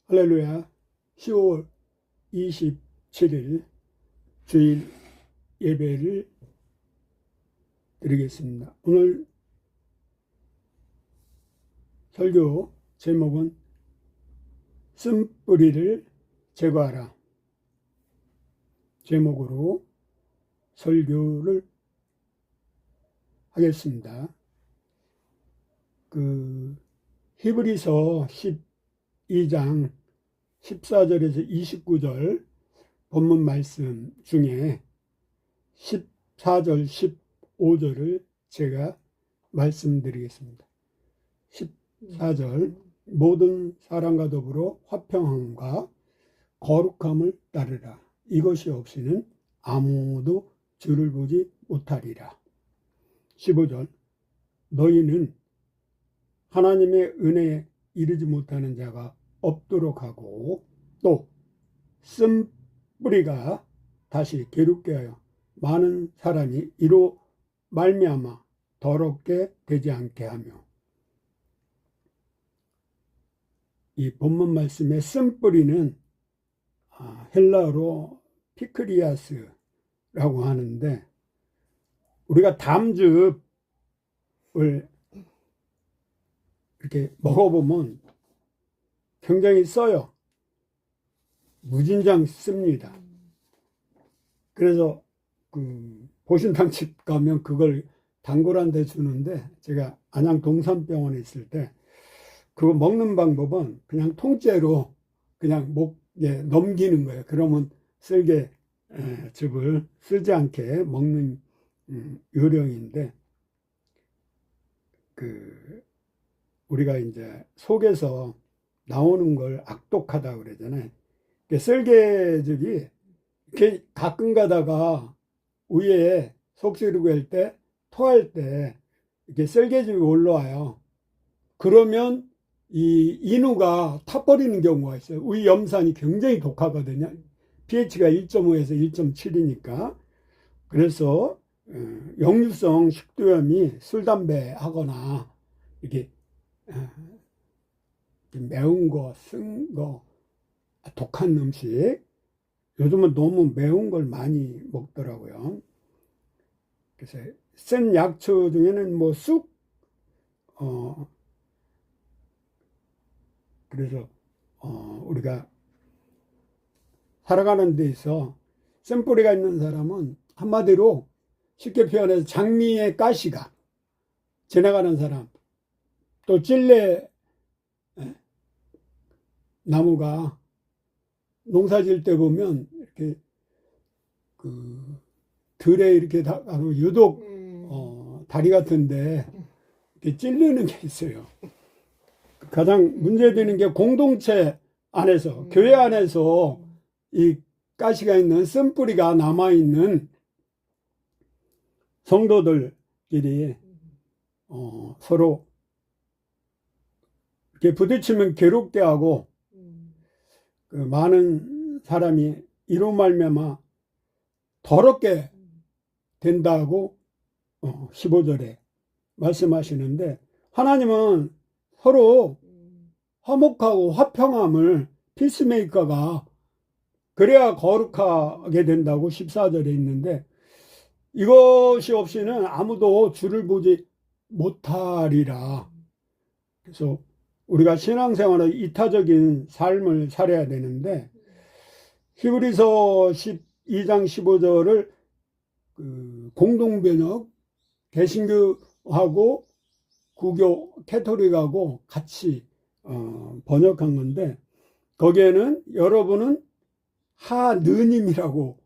할렐루야. 10월 27일 주일 예배를 드리겠습니다. 오늘 설교 제목은 쓴뿌리를 제거하라 제목으로 설교를 하겠습니다. 히브리서 12장 14절에서 29절 본문 말씀 중에 14절, 15절을 제가 말씀드리겠습니다. 14절 모든 사람과 더불어 화평함과 거룩함을 따르라. 이것이 없이는 아무도 주를 보지 못하리라. 15절 너희는 하나님의 은혜에 이르지 못하는 자가 없도록 하고 또 쓴뿌리가 다시 괴롭게 하여 많은 사람이 이로 말미암아 더럽게 되지 않게 하며. 이 본문 말씀의 쓴뿌리는 헬라어로 피크리아스라고 하는데, 우리가 담즙을 이렇게 먹어보면 굉장히 써요. 무진장 씁니다. 그래서 보신탕집 가면 그걸 단골한테 주는데, 제가 안양 동산병원에 있을 때 그거 먹는 방법은 그냥 통째로 그냥 목에 넘기는 거예요. 그러면 쓸개 즙을 쓰지 않게 먹는 요령인데, 우리가 이제 속에서 나오는 걸 악독하다 그러잖아요. 쓸개즙이 이렇게 가끔 가다가 위에 속 쓰리고 할 때, 토할 때 이렇게 쓸개즙이 올라와요. 그러면 이 인후가 타버리는 경우가 있어요. 위 염산이 굉장히 독하거든요. pH가 1.5에서 1.7이니까. 그래서 역류성 식도염이 술, 담배 하거나 이렇게 매운 거, 쓴 거, 독한 음식, 요즘은 너무 매운 걸 많이 먹더라고요. 그래서 센 약초 중에는 뭐 쑥, 그래서 우리가 살아가는 데 있어 쓴뿌리가 있는 사람은 한마디로 쉽게 표현해서 장미의 가시가 지나가는 사람, 또 찔레 나무가 농사 질 때 보면 이렇게 들에 이렇게 유독 다리 같은데 이렇게 찔리는 게 있어요. 가장 문제되는 게 공동체 안에서, 교회 안에서 이 가시가 있는 쓴뿌리가 남아있는 성도들끼리 서로 이렇게 부딪히면 괴롭게 하고, 많은 사람이 이로 말미암아 더럽게 된다고 15절에 말씀하시는데, 하나님은 서로 화목하고 화평함을 피스메이커가 그래야 거룩하게 된다고 14절에 있는데, 이것이 없이는 아무도 주를 보지 못하리라. 그래서 우리가 신앙생활의 이타적인 삶을 살아야 되는데, 히브리서 12장 15절을 공동번역, 개신교하고 구교, 캐토릭하고 같이 번역한 건데, 거기에는 여러분은 하느님이라고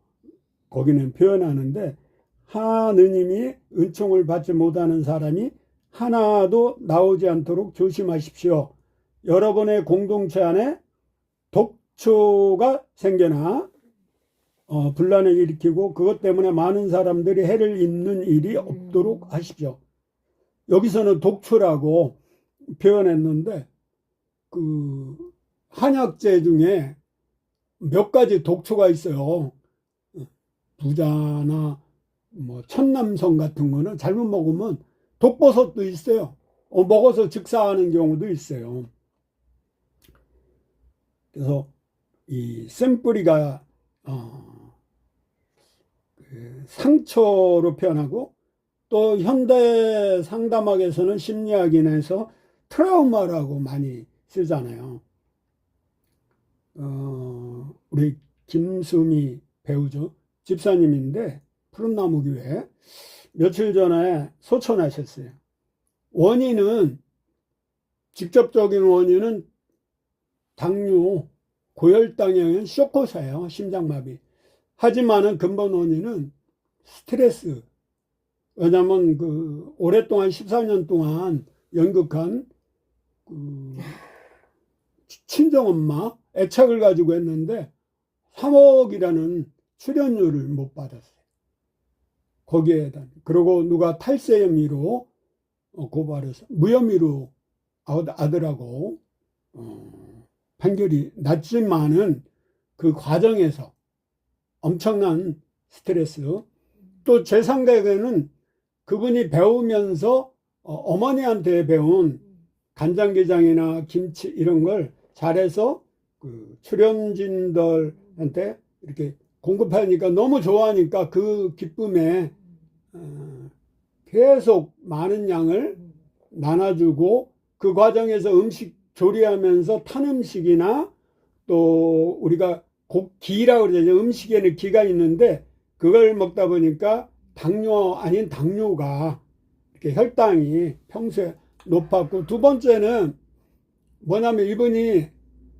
거기는 표현하는데, 하느님이 은총을 받지 못하는 사람이 하나도 나오지 않도록 조심하십시오. 여러분의 공동체 안에 독초가 생겨나 분란을 일으키고 그것 때문에 많은 사람들이 해를 입는 일이 없도록 하십시오. 여기서는 독초라고 표현했는데, 한약재 중에 몇 가지 독초가 있어요. 부자나 뭐 천남성 같은 거는 잘못 먹으면 독버섯도 있어요. 먹어서 즉사하는 경우도 있어요. 그래서 이 쓴뿌리가 그 상처로 표현하고, 또 현대 상담학에서는 심리학인에서 트라우마라고 많이 쓰잖아요. 우리 김수미 배우죠. 집사님인데 푸른나무교회 며칠 전에 소천하셨어요. 원인은, 직접적인 원인은 당뇨, 고혈당에 쇼크세요. 심장마비. 하지만은 근본 원인은 스트레스. 왜냐면 그 오랫동안 14년 동안 연극한 그 친정엄마 애착을 가지고 했는데 3억이라는 출연료를 못 받았어요. 거기에 그리고 누가 탈세 혐의로 고발해서 무혐의로 아들하고 판결이 났지만은 그 과정에서 엄청난 스트레스, 또 제 생각에는 그분이 배우면서 어머니한테 배운 간장게장이나 김치 이런 걸 잘해서 그 출연진들한테 이렇게 공급하니까 너무 좋아하니까 그 기쁨에 계속 많은 양을 나눠주고, 그 과정에서 음식 조리하면서 탄 음식이나 또 우리가 기라고 그러죠. 음식에는 기가 있는데 그걸 먹다 보니까 당뇨 아닌 당뇨가 이렇게 혈당이 평소에 높았고, 두 번째는 뭐냐면 이분이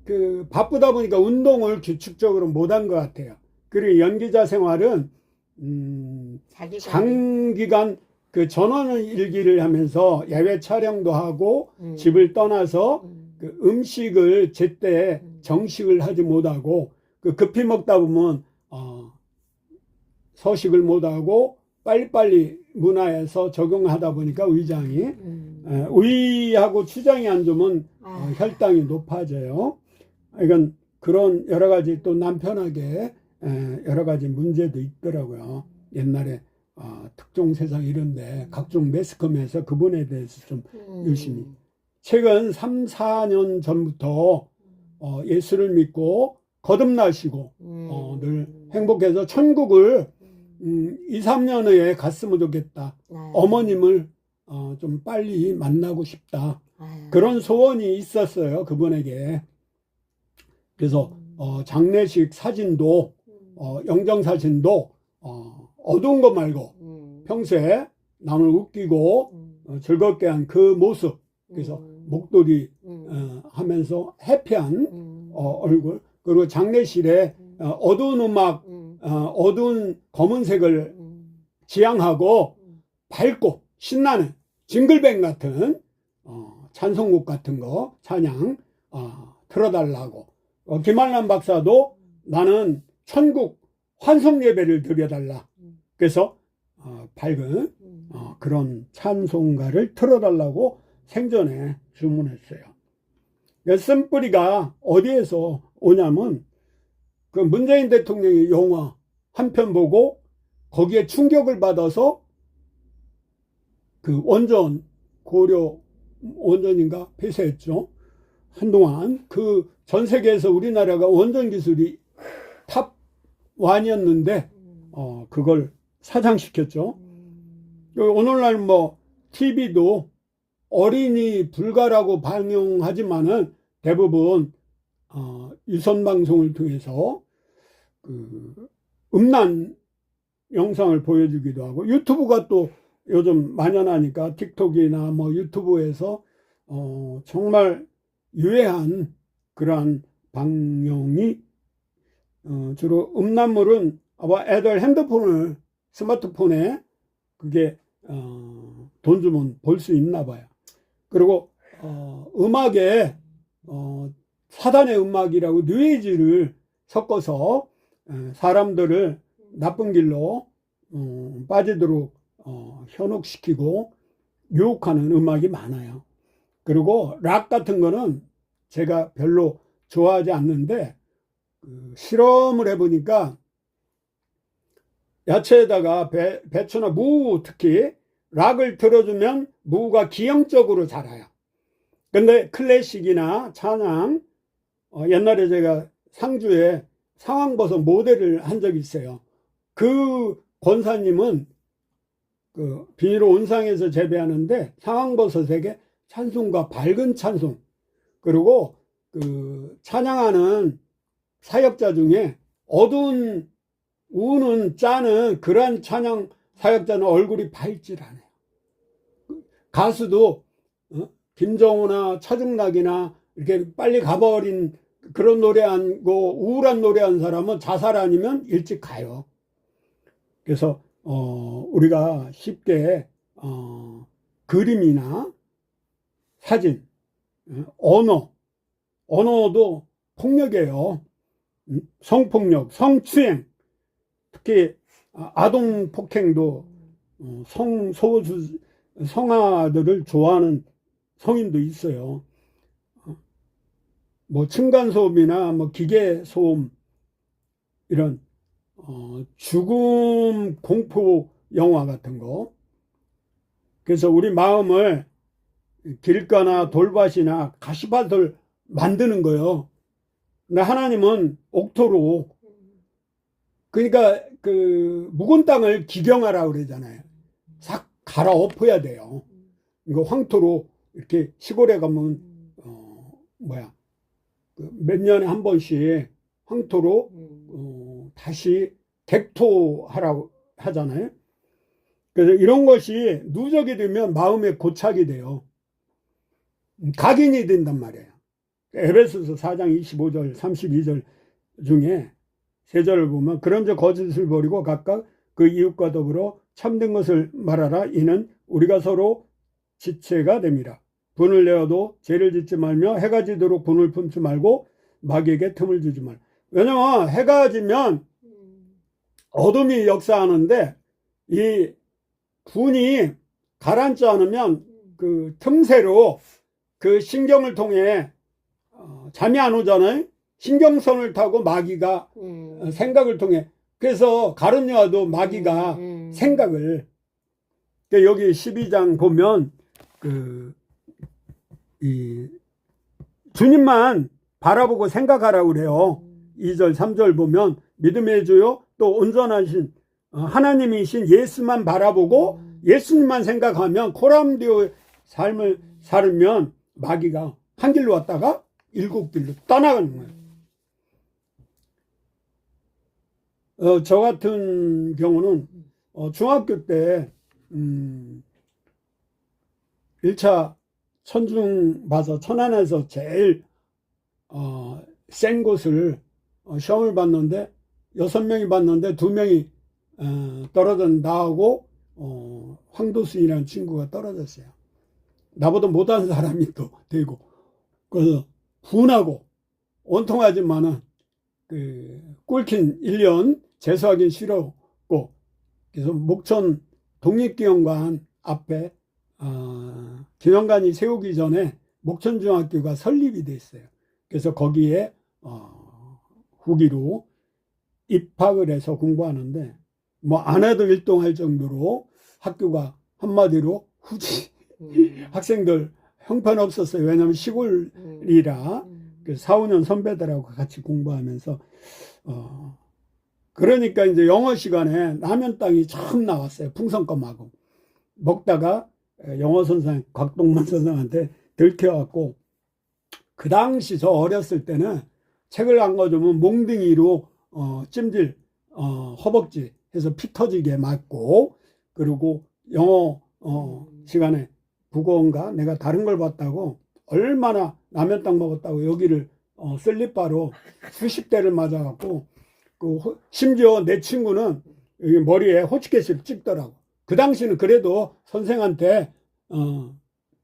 그 바쁘다 보니까 운동을 규칙적으로 못한 것 같아요. 그리고 연기자 생활은 장기간 그 전원 일기를 하면서 야외 촬영도 하고 집을 떠나서 그 음식을 제때 정식을 하지 못하고, 그 급히 먹다 보면 서식을 못하고 빨리빨리 문화에서 적용하다 보니까 위장이 위하고 추장이 안 좋으면 혈당이 높아져요. 이건 그런 여러 가지, 또 남편에게 여러 가지 문제도 있더라고요. 옛날에 특종 세상 이런데 각종 매스컴에서 그분에 대해서 좀 열심히, 최근 3, 4년 전부터 예수를 믿고 거듭나시고 늘 행복해서 천국을 2, 3년 후에 갔으면 좋겠다. 어머님을 좀 빨리 만나고 싶다. 그런 소원이 있었어요, 그분에게. 그래서 장례식 사진도 영정 사진도 어두운 거 말고 평소에 남을 웃기고 즐겁게 한 그 모습, 그래서 목도리 하면서 해피한 얼굴, 그리고 장례실에 어두운 음악, 어두운 검은색을 지향하고 밝고 신나는 징글뱅 같은 찬송곡 같은 거 찬양 틀어달라고. 김한란 박사도 나는 천국 환송 예배를 드려달라. 그래서 밝은 그런 찬송가를 틀어달라고 생전에 주문했어요. 쓴뿌리가 어디에서 오냐면 그 문재인 대통령이 영화 한 편 보고 거기에 충격을 받아서 그 원전, 고려 원전인가 폐쇄했죠. 한동안 그 전 세계에서 우리나라가 원전 기술이 탑 1이었는데 그걸 사장시켰죠. 오늘날 뭐 TV도 어린이 불가라고 방영하지만은 대부분 유선 방송을 통해서 그 음란 영상을 보여주기도 하고, 유튜브가 또 요즘 만연하니까 틱톡이나 뭐 유튜브에서 정말 유해한 그러한 방영이 주로 음란물은 아마 애들 핸드폰을 스마트폰에 그게 돈 주면 볼 수 있나 봐요. 그리고 음악에 사단의 음악이라고 뉴에이지를 섞어서 사람들을 나쁜 길로 빠지도록 현혹시키고 유혹하는 음악이 많아요. 그리고 락 같은 거는 제가 별로 좋아하지 않는데 실험을 해보니까 야채에다가 배추나 무, 특히 락을 들어주면 무가 기형적으로 자라요. 근데 클래식이나 찬양, 옛날에 제가 상주에 상황버섯 모델을 한 적이 있어요. 그 권사님은 그 비닐로 온상에서 재배하는데 상황버섯에게 찬송과 밝은 찬송, 그리고 그 찬양하는 사역자 중에 어두운 우는 짜는 그러한 찬양 사역자는 얼굴이 밝질 않아요. 가수도 김정우나 차중락이나 이렇게 빨리 가버린 그런 노래하고 우울한 노래한 사람은 자살 아니면 일찍 가요. 그래서 우리가 쉽게 그림이나 사진, 언어도 폭력이에요. 성폭력, 성추행, 특히 아동 폭행도 성아들을 좋아하는 성인도 있어요. 뭐 층간소음이나 뭐 기계소음, 이런 죽음 공포 영화 같은 거. 그래서 우리 마음을 길가나 돌밭이나 가시밭을 만드는 거예요. 근데 하나님은 옥토로, 그러니까 그 묵은 땅을 기경하라고 그러잖아요. 싹 갈아엎어야 돼요. 이거 황토로 이렇게 시골에 가면 몇 년에 한 번씩 황토로 다시 객토하라고 하잖아요. 그래서 이런 것이 누적이 되면 마음에 고착이 돼요. 각인이 된단 말이에요. 에베소서 4장 25절 32절 중에 세 절을 보면 그런즉 거짓을 버리고 각각 그 이웃과 더불어 참된 것을 말하라. 이는 우리가 서로 지체가 됨이라. 분을 내어도 죄를 짓지 말며 해가 지도록 분을 품지 말고 마귀에게 틈을 주지 말라. 왜냐면 해가 지면 어둠이 역사하는데 이 분이 가라앉지 않으면 그 틈새로 그 신경을 통해 잠이 안 오잖아요. 신경선을 타고 마귀가 생각을 통해, 그래서 가룟유아도 마귀가 생각을, 여기 12장 보면 이 주님만 바라보고 생각하라고 그래요. 2절 3절 보면 믿음의 주요 또 온전하신 하나님이신 예수만 바라보고 예수님만 생각하면 코람디오의 삶을 살면 마귀가 한 길로 왔다가 일곱 길로 떠나가는 거예요. 저 같은 경우는 중학교 때 1차 천중 봐서 천안에서 제일 센 곳을 시험을 봤는데 6명이 봤는데 2명이 떨어져, 나하고 황도순이라는 친구가 떨어졌어요. 나보다 못한 사람이 또 되고, 그래서 분하고 원통하지만은 꿀킨 1년 재수하기 싫었고, 그래서 목천 독립기념관 앞에 기념관이 세우기 전에 목천중학교가 설립이 됐어요. 그래서 거기에 후기로 입학을 해서 공부하는데 뭐 안 해도 1등 할 정도로 학교가 한마디로 후지 학생들 형편없었어요. 왜냐하면 시골이라 4, 5년 선배들하고 같이 공부하면서 그러니까 이제 영어 시간에 라면 땅이 참 나왔어요. 풍선껌하고 먹다가 영어 선생 곽동만 선생한테 들켜갖고, 그 당시 저 어렸을 때는 책을 안 가져오면 몽둥이로 찜질 허벅지 해서 피 터지게 맞고, 그리고 영어 시간에 국어인가 내가 다른 걸 봤다고 얼마나 라면 땅 먹었다고 여기를 슬립바로 수십 대를 맞아갖고, 심지어 내 친구는 여기 머리에 호치켓을 찍더라고. 그 당시는 그래도 선생한테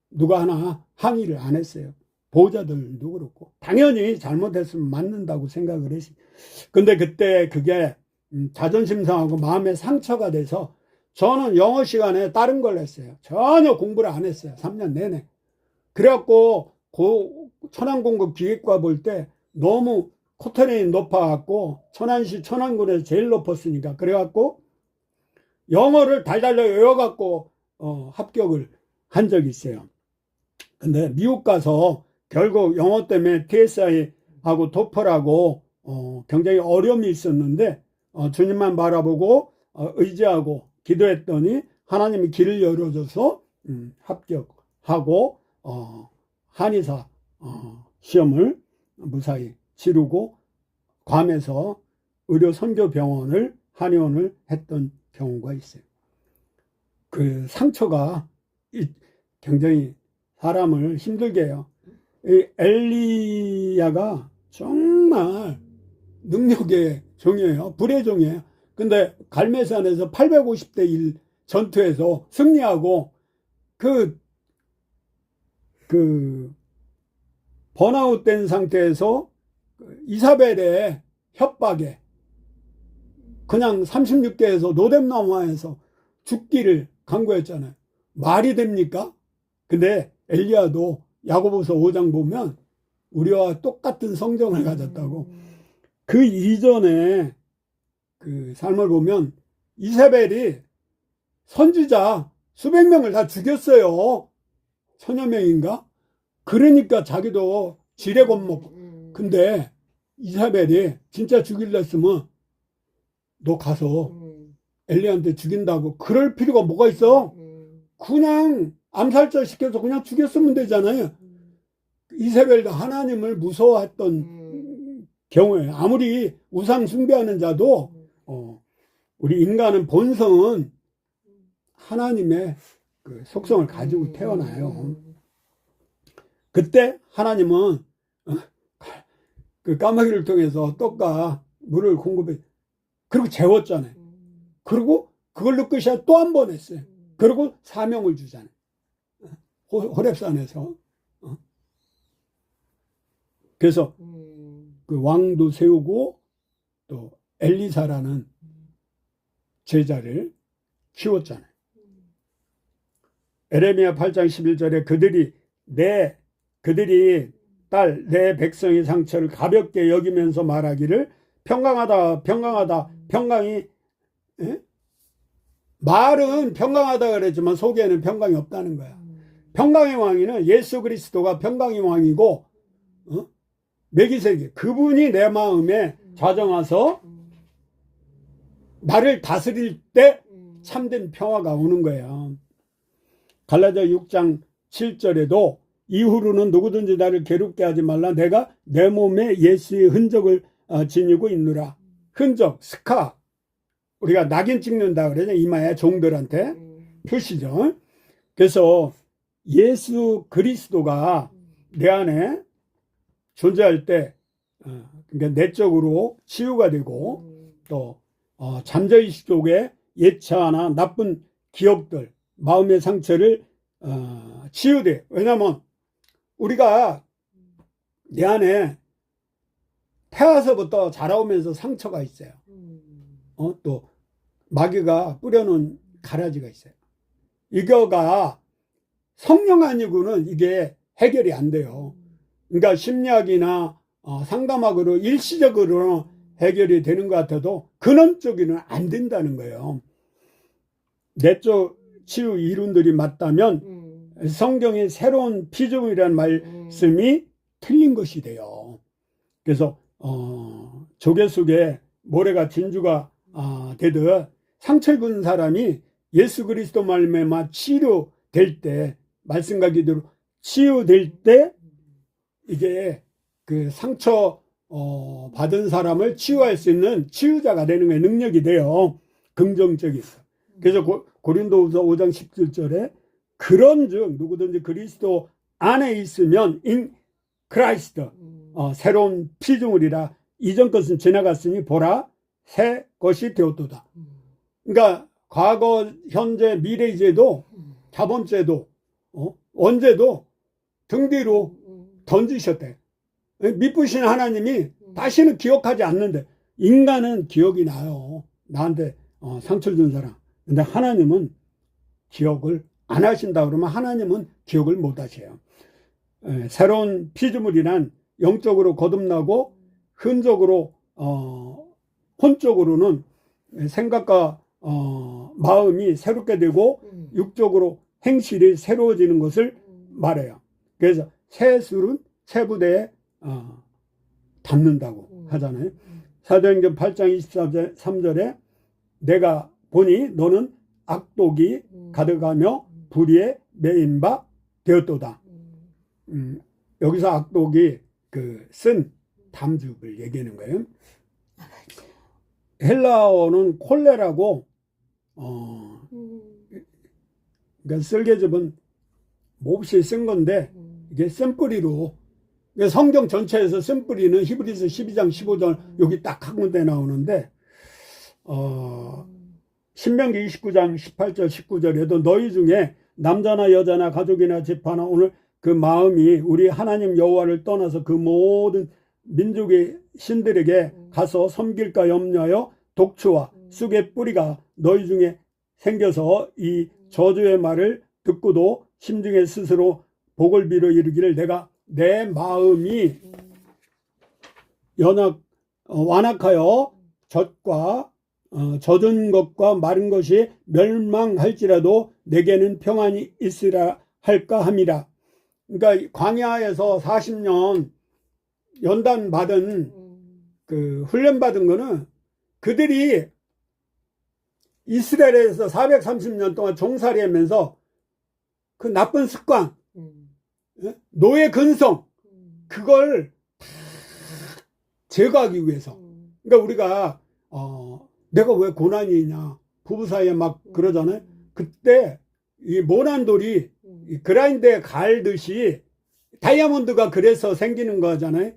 누가 하나 항의를 안 했어요. 보호자들도 그렇고 당연히 잘못했으면 맞는다고 생각을 했어요. 근데 그때 그게 자존심 상하고 마음에 상처가 돼서 저는 영어 시간에 다른 걸 했어요. 전혀 공부를 안 했어요. 3년 내내. 그래갖고 천안공급 기획과 볼 때 너무 코트레인이 높아갖고 천안시 천안군에서 제일 높았으니까, 그래갖고 영어를 달달달 외워갖고 합격을 한 적이 있어요. 근데 미국 가서 결국 영어 때문에 TSI 하고 토플하고 굉장히 어려움이 있었는데 주님만 바라보고 의지하고 기도했더니 하나님이 길을 열어줘서 합격하고 한의사 시험을 무사히 치르고 괌에서 의료선교병원을 한의원을 했던 경우가 있어요. 그 상처가 굉장히 사람을 힘들게 해요. 이 엘리야가 정말 능력의 종이에요. 불의 종이에요. 근데 갈멜산에서 850대 1 전투에서 승리하고 그 번아웃 된 상태에서 이사벨의 협박에 그냥 36개에서 노뎀나무에서 죽기를 강구했잖아요. 말이 됩니까? 근데 엘리야도 야고보서 5장 보면 우리와 똑같은 성정을 가졌다고. 그 이전에 그 삶을 보면 이세벨이 선지자 수백 명을 다 죽였어요. 1000여 명인가? 그러니까 자기도 지레 겁먹고. 근데 이사벨이 진짜 죽일라 했으면 너 가서 엘리야한테 죽인다고 그럴 필요가 뭐가 있어? 그냥 암살자 시켜서 그냥 죽였으면 되잖아요. 이세벨도 하나님을 무서워했던 경우에 아무리 우상 숭배하는 자도 우리 인간은 본성은 하나님의 그 속성을 가지고 태어나요. 그때 하나님은 그 까마귀를 통해서 떡과 물을 공급해 그리고 재웠잖아요. 그리고 그걸로 끝이야 또 한 번 했어요. 그리고 사명을 주잖아요. 호렙산에서. 그래서 그 왕도 세우고 또 엘리사라는 제자를 키웠잖아요. 에레미야 8장 11절에 그들이 내 백성의 상처를 가볍게 여기면서 말하기를 평강하다 평강하다 평강이 말은 평강하다 그랬지만 속에는 평강이 없다는 거야. 평강의 왕이는 예수 그리스도가 평강의 왕이고 멜기세덱 그분이 내 마음에 좌정하서 나를 다스릴 때 참된 평화가 오는 거예요. 갈라디아 6장 7절에도 이후로는 누구든지 나를 괴롭게 하지 말라. 내가 내 몸에 예수의 흔적을 지니고 있노라. 흔적, 스카. 우리가 낙인 찍는다 그러죠. 이마에 종들한테 표시죠. 그래서 예수 그리스도가 내 안에 존재할 때 그러니까 내적으로 치유가 되고 또 잠재의식 속에 예차나 나쁜 기억들, 마음의 상처를 치유돼. 왜냐하면 우리가 내 안에 태어서부터 자라오면서 상처가 있어요. 또 마귀가 뿌려놓은 가라지가 있어요. 이거가 성령 아니고는 이게 해결이 안 돼요. 그러니까 심리학이나 상담학으로 일시적으로 해결이 되는 것 같아도 근원적으로는 안 된다는 거예요. 내적 치유 이론들이 맞다면 성경의 새로운 피조물이라는 말씀이 틀린 것이 돼요. 그래서 조개 속에 모래가 진주가 되듯 상처 입은 사람이 예수 그리스도 말미암아 치료될 때 말씀과 기도로 치유될 때 이게 그 상처 받은 사람을 치유할 수 있는 치유자가 되는 게 능력이 돼요. 긍정적이 있어. 그래서 고린도후서 5장 17절에 그런즉 누구든지 그리스도 안에 있으면 in Christ 새로운 피조물이라 이전 것은 지나갔으니 보라 새 것이 되었도다. 그러니까 과거, 현재, 미래제도, 자본제도, 원제도 등 뒤로 던지셨대. 미쁘신 하나님이 다시는 기억하지 않는데 인간은 기억이 나요. 나한테 상처 준 사람. 근데 하나님은 기억을 안 하신다 그러면 하나님은 기억을 못 하셔요. 새로운 피조물이란 영적으로 거듭나고 혼적으로는 생각과 마음이 새롭게 되고 육적으로 행실이 새로워지는 것을 말해요. 그래서 새 술은 새 부대의 닮는다고 하잖아요. 사도행전 8장 23절에 내가 보니 너는 악독이 가득하며 불의에 매인 바 되었도다. 여기서 악독이 그 쓴 담즙을 얘기하는 거예요. 헬라어는 콜레라고 그러니까 쓸개즙은 몹시 쓴 건데 이게 쓴뿌리로 성경 전체에서 쓴뿌리는 히브리서 12장 15절 여기 딱 한 군데 나오는데 신명기 29장 18절 19절에도 너희 중에 남자나 여자나 가족이나 집하나 오늘 그 마음이 우리 하나님 여호와를 떠나서 그 모든 민족의 신들에게 가서 섬길까 염려하여 독추와 쑥의 뿌리가 너희 중에 생겨서 이 저주의 말을 듣고도 심중에 스스로 복을 빌어 이르기를 내가 내 마음이 완악하여 젖과 젖은 것과 마른 것이 멸망할지라도 내게는 평안이 있으라 할까 함이라. 그러니까 광야에서 40년 연단 받은 그 훈련 받은 거는 그들이 이스라엘에서 430년 동안 종살이 하면서 그 나쁜 습관, 노예 근성, 그걸 제거하기 위해서. 그러니까 우리가 내가 왜 고난이 있냐 부부 사이에 막 그러잖아요. 그때 이 모난 돌이 그라인더에 갈듯이 다이아몬드가 그래서 생기는 거잖아요.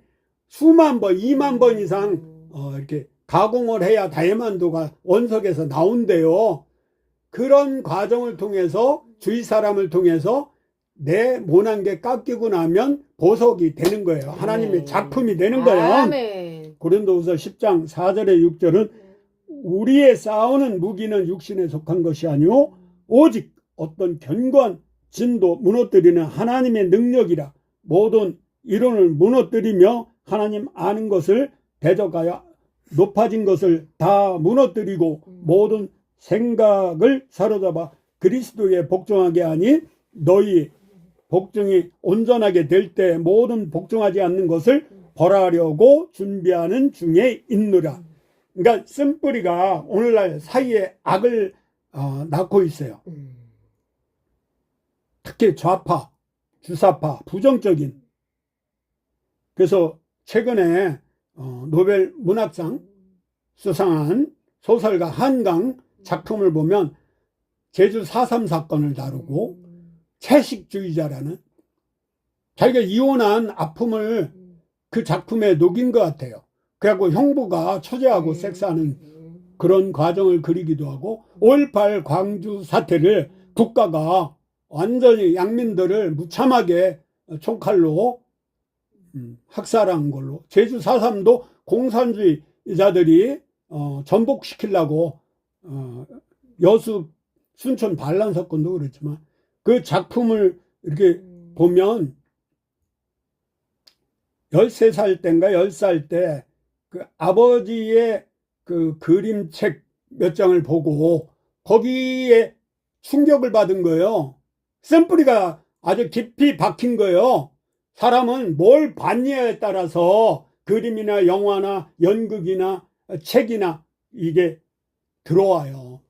수만 번, 2만 번 이상 이렇게 가공을 해야 다이아몬드가 원석에서 나온대요. 그런 과정을 통해서 주위 사람을 통해서 내 모난 게 깎이고 나면 보석이 되는 거예요. 하나님의 작품이 되는 거예요. 아멘. 고린도후서 10장 4절에 6절은 우리의 싸우는 무기는 육신에 속한 것이 아니오 오직 어떤 견고한 진도 무너뜨리는 하나님의 능력이라. 모든 이론을 무너뜨리며 하나님 아는 것을 대적하여 높아진 것을 다 무너뜨리고 모든 생각을 사로잡아 그리스도에 복종하게 하니 너희 복종이 온전하게 될 때 모든 복종하지 않는 것을 벌하려고 준비하는 중에 있노라. 그러니까 쓴뿌리가 오늘날 사이에 악을 낳고 있어요. 특히 좌파, 주사파, 부정적인. 그래서 최근에 노벨 문학상 수상한 소설가 한강 작품을 보면 제주 4.3 사건을 다루고 채식주의자라는 자기가 이혼한 아픔을 그 작품에 녹인 것 같아요. 그래갖고 형부가 처제하고 섹스하는 그런 과정을 그리기도 하고 5.18 광주 사태를 국가가 완전히 양민들을 무참하게 총칼로 학살한 걸로 제주 4.3도 공산주의자들이 전복시키려고 여수 순천 반란 사건도 그렇지만 그 작품을 이렇게 보면 13살 때인가 10살 때 그 아버지의 그 그림책 몇 장을 보고 거기에 충격을 받은 거예요. 샘뿌리가 아주 깊이 박힌 거예요. 사람은 뭘 봤냐에 따라서 그림이나 영화나 연극이나 책이나 이게 들어와요.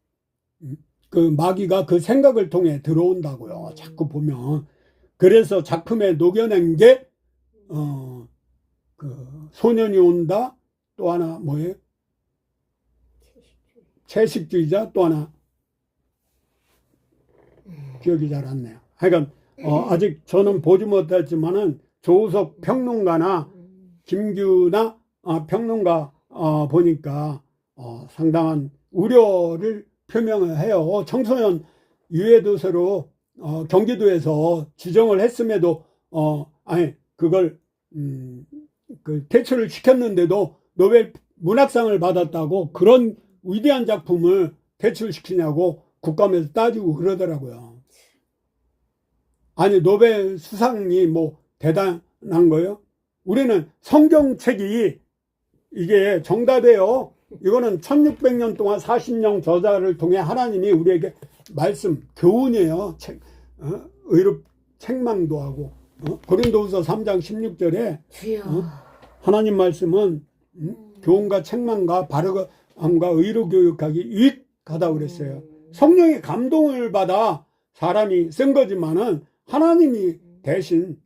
그 마귀가 그 생각을 통해 들어온다고요. 자꾸 보면. 그래서 작품에 녹여낸 게 그 소년이 온다. 또 하나 뭐예요? 채식주의자. 또 하나 기억이 잘 안 나요. 하여간 아직 저는 보지 못했지만은 조우석 평론가나 김규나 평론가 보니까 상당한 우려를 표명을 해요. 청소년 유해도서로 경기도에서 지정을 했음에도 그걸 그 퇴출을 시켰는데도 노벨 문학상을 받았다고 그런 위대한 작품을 퇴출시키냐고 국감에서 따지고 그러더라고요. 아니 노벨 수상이 뭐 대단한 거예요? 우리는 성경책이 이게 정답이에요. 이거는 1600년 동안 40년 저자를 통해 하나님이 우리에게 말씀, 교훈이에요. 의롭 책망도 하고. 고린도후서 3장 16절에 주여. 하나님 말씀은 교훈과 책망과 바르함과 의로 교육하기 유익하다고 그랬어요. 성령의 감동을 받아 사람이 쓴 거지만은 하나님이 대신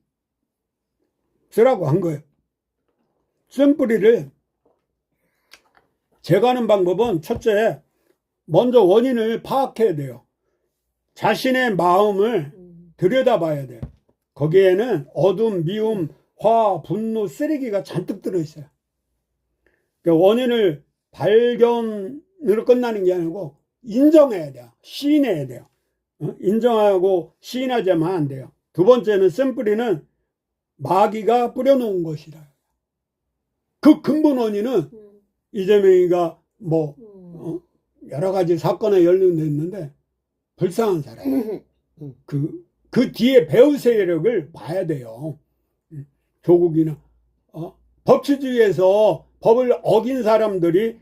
쓰라고 한 거예요. 쓴뿌리를 제거하는 방법은 첫째, 먼저 원인을 파악해야 돼요. 자신의 마음을 들여다봐야 돼요. 거기에는 어둠, 미움, 화, 분노, 쓰레기가 잔뜩 들어있어요. 그러니까 원인을 발견으로 끝나는 게 아니고 인정해야 돼요. 시인해야 돼요. 인정하고 시인하자면 안 돼요. 두 번째는 쓴뿌리는 마귀가 뿌려놓은 것이라. 그 근본 원인은 이재명이가 뭐 여러 가지 사건에 연루됐는데 불쌍한 사람. 그 뒤에 배후 세력을 봐야 돼요. 조국이나 법치주의에서 법을 어긴 사람들이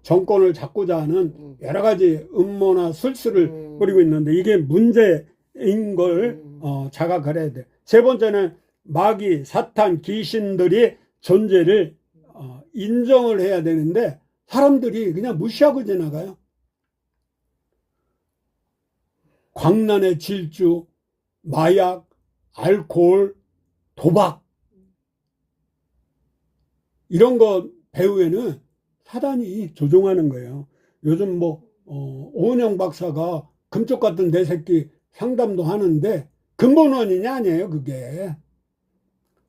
정권을 잡고자 하는 여러 가지 음모나 술수를 뿌리고 있는데 이게 문제인 걸 자각을 해야 돼. 세 번째는 마귀, 사탄, 귀신들이 존재를 인정을 해야 되는데 사람들이 그냥 무시하고 지나가요. 광란의 질주, 마약, 알코올, 도박 이런 거 배후에는 사단이 조종하는 거예요. 요즘 뭐 오은영 박사가 금쪽 같은 내 새끼 상담도 하는데 근본 원인이 아니에요. 그게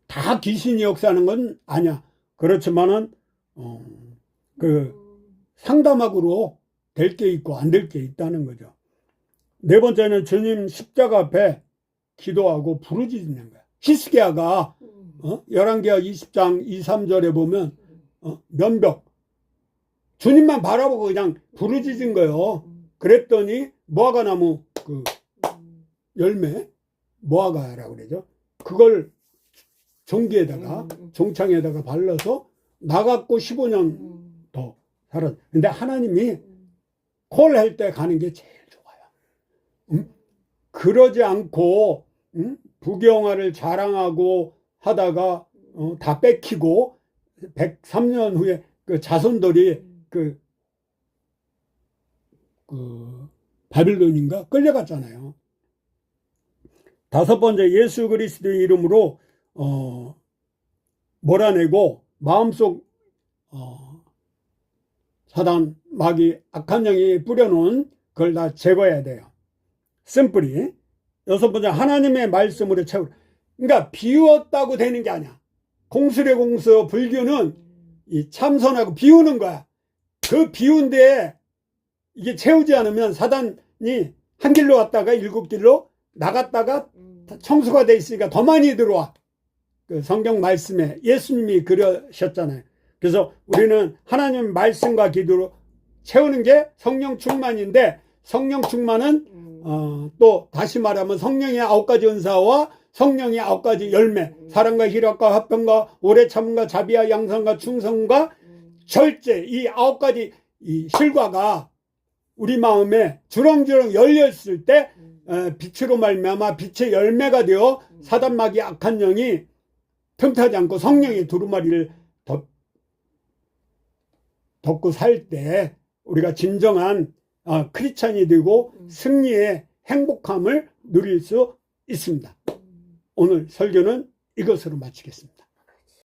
다 귀신이 역사하는 건 아니야. 그렇지만은 그 상담학으로 될 게 있고 안 될 게 있다는 거죠. 네 번째는 주님 십자가 앞에 기도하고 부르짖는 거야. 히스기야가 열왕기하 20장 2, 3절에 보면 면벽 주님만 바라보고 그냥 부르짖은 거예요. 그랬더니 무화과나무 그 열매 무화과라고 그러죠. 그걸 종기에다가 종창에다가 발라서 나갔고 15년 더 살았. 근데 하나님이 콜 할 때 가는 게 제일 좋아요. 그러지 않고 부경화를 자랑하고 하다가 다 뺏기고 103년 후에 그 자손들이 그 바빌론인가 끌려갔잖아요. 다섯 번째, 예수 그리스도의 이름으로 몰아내고 마음속 사단, 마귀, 악한 영이 뿌려놓은 그걸 다 제거해야 돼요. 쓴뿌리. 여섯 번째, 하나님의 말씀으로 채우라. 그러니까 비웠다고 되는 게 아니야. 공수래 공수 불교는 이 참선하고 비우는 거야. 그 비운 데에 이게 채우지 않으면 사단이 한 길로 왔다가 일곱 길로 나갔다가 청수가 돼 있으니까 더 많이 들어와. 그 성경 말씀에 예수님이 그러셨잖아요. 그래서 우리는 하나님 말씀과 기도로 채우는 게 성령 충만인데 성령 충만은 또 다시 말하면 성령의 9가지 은사와 성령의 9가지 열매, 사랑과 희락과 화평과 오래 참음과 자비와 양선과 충성과 절제, 이 9가지 이 실과가 우리 마음에 주렁주렁 열렸을 때 빛으로 말미암아 빛의 열매가 되어 사단 마귀 악한 영이 틈타지 않고 성령의 두루마리를 덮고 살 때 우리가 진정한 크리스찬이 되고 승리의 행복함을 누릴 수 있습니다. 오늘 설교는 이것으로 마치겠습니다.